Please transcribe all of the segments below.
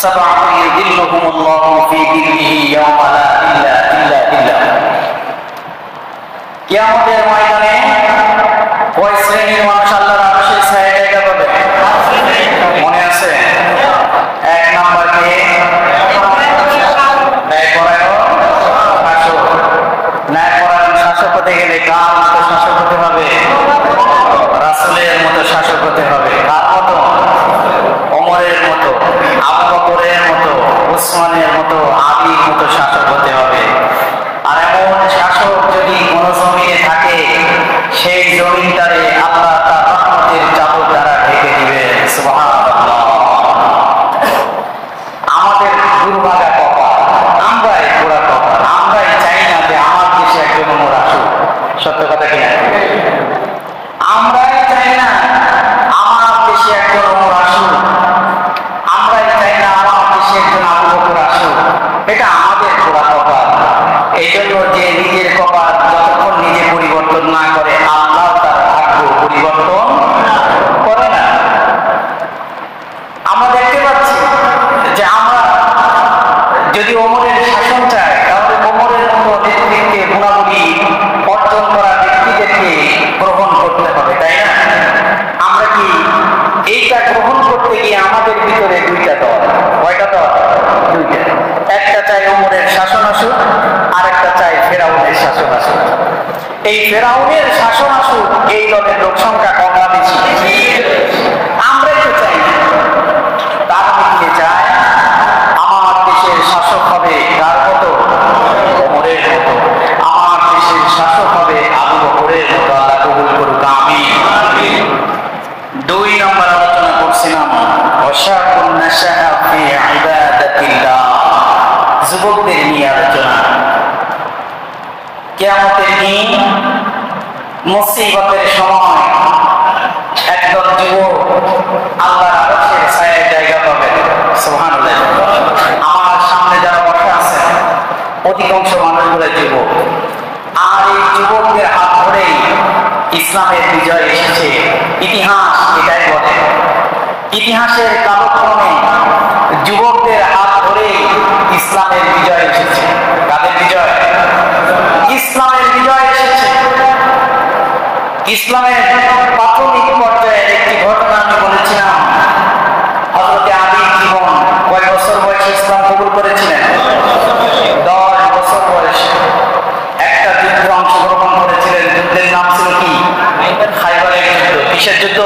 সাবআতু ইযিল্লুহুমুল্লাহু ফি যিল্লিহি ইয়াওমা লা ইল্লা ইল্লাহ। কিয়ামতের ময়দানে কয় শ্রেণীর মানুষ আল্লাহর আরশের ছায়ায় জায়গা পাবে? মনে আছে? এক নাম্বার কে? শাসক। ন্যায়পরায়ণ শাসক হতে গেলে কার মতো শাসক হতে হবে? রাসূলের মতো শাসক হতে হবে। কার মতো? ওমরের মতো, আবু বকরের মতো, উসমানের মতো, আলীর মতো শাসক হতে হবে। আর এমন শাসক যদি কোন জমিনে থাকে, সেই জমিনটারে আল্লাহ তার রহমতের চাদর দ্বারা ঢেকে দিবেন। সুবহানাল্লাহ। আমাদের দুর্ভাগা কপাল, আমরাই পোড়া কপাল। আমরাই চাই না যে আমার দেশে একজন ওমর আসুক। সত্য কথা কিনা? আমরাই চাই না আমার দেশে একজন ওমর আসুক। আমরাই চাই না আমার দেশে একজন আবু বকর আসুক। এটা আমাদের পোড়া কপাল। এই জন্য যে নিজের কপাল যতক্ষণ নিজে পরিবর্তন না করে, আল্লাহ তার ভাগ্য পরিবর্তন করে না। আমরা দেখতে পাচ্ছি যে আমরা যদি ওমরের শাসন চাই, তাহলে ওমরের মতো নেতৃত্বে গুণাবলী অর্জন করা ব্যক্তিদেরকে গ্রহণ করতে হবে, তাই না? আমরা কি এইটা গ্রহণ করতে গিয়ে আমাদের ভিতরে দুইটা দল? কয়টা দল? দুইটা। একটা চাই ওমরের শাসন আসুক, আর একটা চাই ফেরাউনের শাসন আসুক। এই ফেরাউনের শাসন আসুক, এই দলের লোক সংখ্যা কম না বেশি? আমরাই তো চাই না। তার মধ্যে চায় আমার দেশের শাসক হবে কার মতো? ওমরের মতো। আমার দেশের শাসক হবে আবু বকরের মতো। আল্লাহ কবুল করুক, আমিন। দুই নম্বর আলোচনা করছিলাম ওয়াশাকুন নাশাআ ফি ইবাদাতিল্লাহ, যুবকদের নিয়ে আলোচনা। কিয়ামতের দিন মুসিবতের সময় একদল যুবক আল্লাহর আরশের ছায়ায় জায়গা পাবে। সুবহানাল্লাহ। আমার সামনে যারা বসে আছে অধিকাংশ মানুষগুলো যুবক। আর এই যুবকদের হাত ধরেই ইসলামের বিজয় এসেছে। ইতিহাস এটাই বলে। ইতিহাসের কালক্রমে যুবকদের হাত ধরেই ইসলামের বিজয় এসেছে। কাদের বিজয়? ইসলামের বিজয় এসেছে। ইসলামের প্রাথমিক পর্যায়ের একটি ঘটনা আমি বলেছিলাম। হযরত আলীর জীবন। কয় বছর বয়সে ইসলাম কবুল করেছিলেন? 10 বছর বয়সে একটা যুদ্ধে অংশগ্রহণ করেছিলেন। যুদ্ধের নাম ছিল কি? খাইবারের যুদ্ধ। কিসের যুদ্ধ?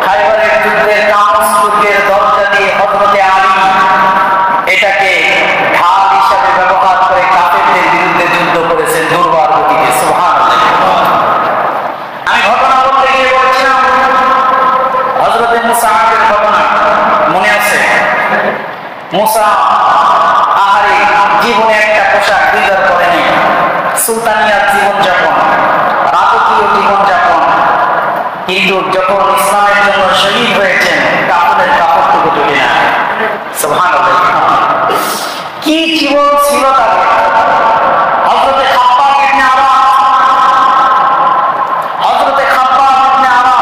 খাইবারের যুদ্ধে কামস তুর্কের দরজা দিয়ে হযরত আলী এটাকে ঢাল হিসাবে ব্যবহার করে কাফেরদের বিরুদ্ধে যুদ্ধ করেছেন দুর্বার গতিতে। সুবহানাল্লাহ। আমি ঘটনা বলতে গিয়ে বলছিলাম হযরত মুসার ঘটনা। মনে আছে? মুসা আহারে জীবনে একটা পোশাক দিদার করেনি। সুলতানিয়ার জীবনযাপন, রাজকীয় জীবনযাপন। কিন্তু যখন ইসলামের জন্য শহীদ হয়েছেন, কাপড়ের কাপড়টুকু জুটে না। সুবহানাল্লাহ। কি জীবন ছিল তাদের! হযরতে খাব্বাব ইবনে আরাফ, হযরতে খাব্বাব ইবনে আরাফ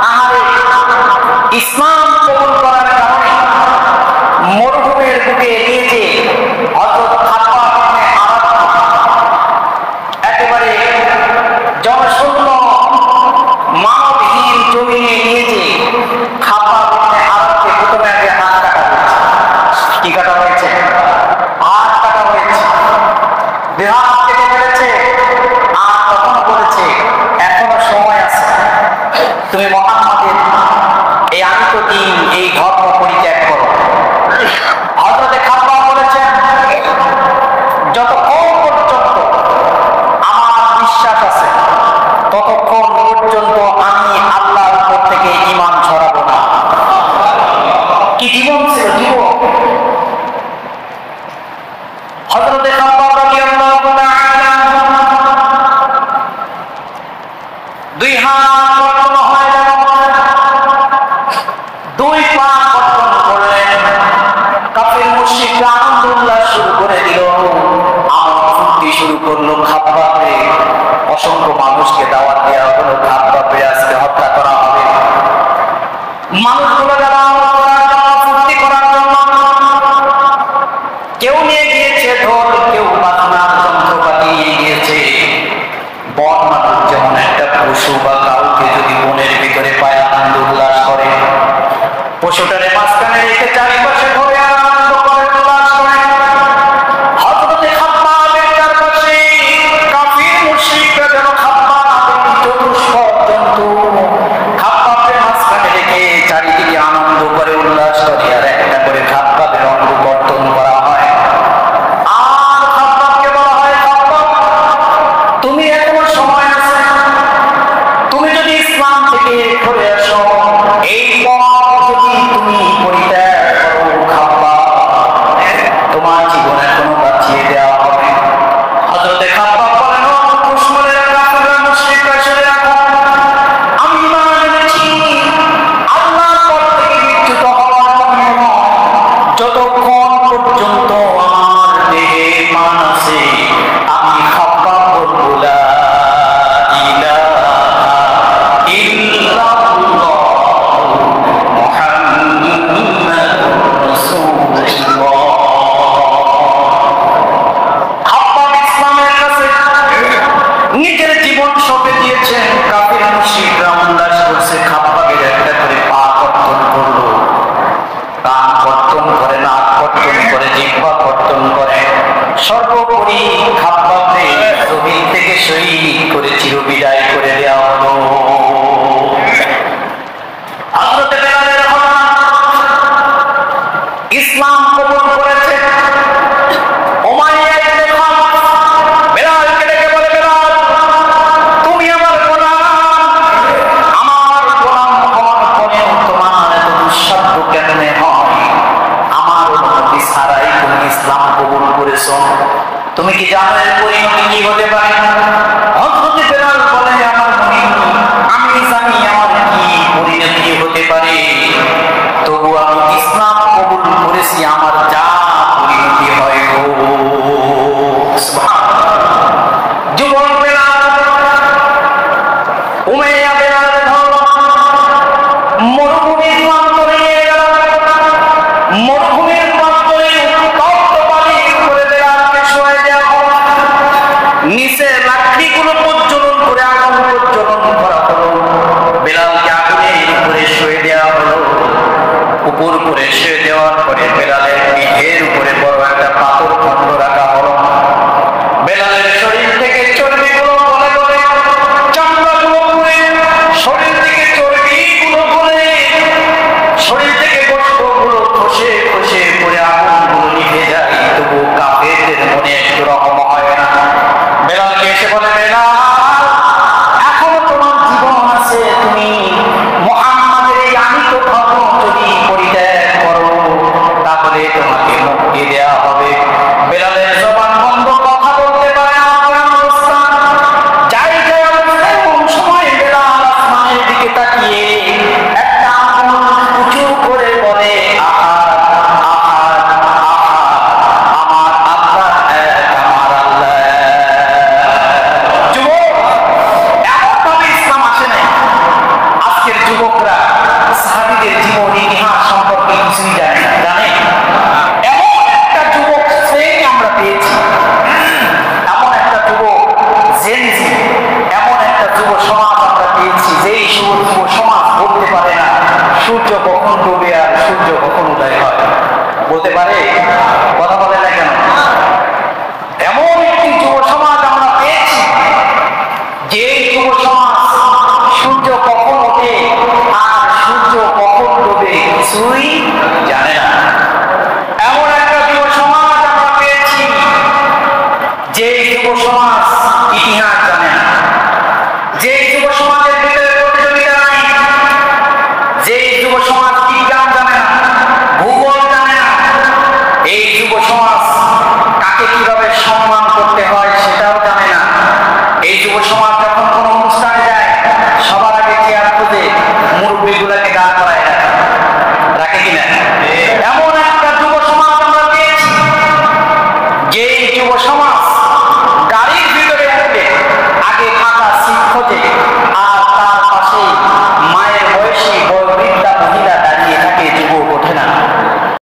আহারে ইসলাম কবুল করার কারণে মরুভূমির বুকে নিয়েছে। হযরত খাব্বাব ইবনে আরাফ একেবারে জনশূন্য মানবহীন জমিনে নিয়েছে। খাব্বাব ইবনে আরাফকে প্রথমে আগে হাত কাটা হয়েছে। কি কাটা হয়েছে? জিহ্বা কর্তন করেন। সর্বোপরি খাব্বাবকে জমিন থেকে শহীদ করে চিরবিদায় করে দেওয়া হলো। হযরত বেলালের ঘটনা, ইসলাম কবুল করেছে উমাইয়া ইবনে খালদ বেলালকে ডেকে বলে, বেলাল তুমি আমার গোলাম, আমার গোলাম হওয়ার পরেও তোমার এত দুঃসাধ্য কেমনে হয়? আমার অনুমতি ছাড়াই তুমি ইসলাম কবুল করেছো, তুমি কি জানো এর পরিণতি কি হতে পারে? হযরত বেলাল বলে, আমার মুমিন, আমি জানি আমার কি পরিণতি হতে পারে, তবু আমি ইসলাম কবুল করেছি, আমার যা পরিণতি হয় গো। সুবহানাল্লাহ। যুবক বেলাল, উমাইয়া বেলাল ধরল, মরুভূমির প্রান্তরে নিয়ে গেল। মরুভূমির প্রান্তরে তপ্ত বালির উপরে বেলালকে শোয়াই দেওয়া হলো। নিচে লাকড়িগুলো প্রজ্বলন করে আগুন প্রজ্বলন করা হলো। বেলালকে আগুনের উপরে শুয়ে দেওয়া হলো। উপর করে শুয়ে দেওয়ার পরে বেলালের পিঠের উপরে বড় একটা পাথর খণ্ড রাখা হলো। বেলালের শরীর থেকে চর্বিগুলো গলে গলে, চামড়াগুলো পুড়ে, শরীর থেকে চর্বিগুলো গলে, শরীর থেকে গোশতগুলো খসে খসে পড়ে আগুনগুলো নিভে যায়, তবু কাফেরদের মনে একটু রকম হয় না। বেলালকে এসে বলে, বেলাল এখনো তোমার জীবন আছে, তুমি মুহাম্মাদের এই আনিত ধর্ম যদি পরিত্যাগ করো তাহলে তোমাকে মুক্তি দেয়া হবে। বেলালের জবান বন্ধ, কথা বলতে পারে না। যাই যাই অবস্থা, কোন সময় বেলাল আসমানের দিকে তাকিয়ে একটা আঙুল উঁচু করে বলে, আহাদ আহাদ আহাদ, আমার আল্লাহ এক, আমার আল্লাহ এক। যুবক, এমন ভাবে ইসলাম আসে নাই। আজকের যুবকরা সাহাবীদের জীবন ইতিহাস সম্পর্কে কিছুই জানে না, জানে? এমন একটা যুবক শ্রেণী আমরা পেয়েছি, এমন একটা যুবক জেনজি, এমন একটা যুব সমাজ আমরা পেয়েছি, যেই যুব সমাজ বলতে পারে না সূর্য কখন ডুবে আর সূর্য কখন উদয় হয়। বলতে পারে? কথা বলে না কেন? এমন একটি যুব সমাজ আমরা পেয়েছি, যে যুব সমাজ সূর্য কখন ওঠে আর সূর্য কখন ডুবে কিছুই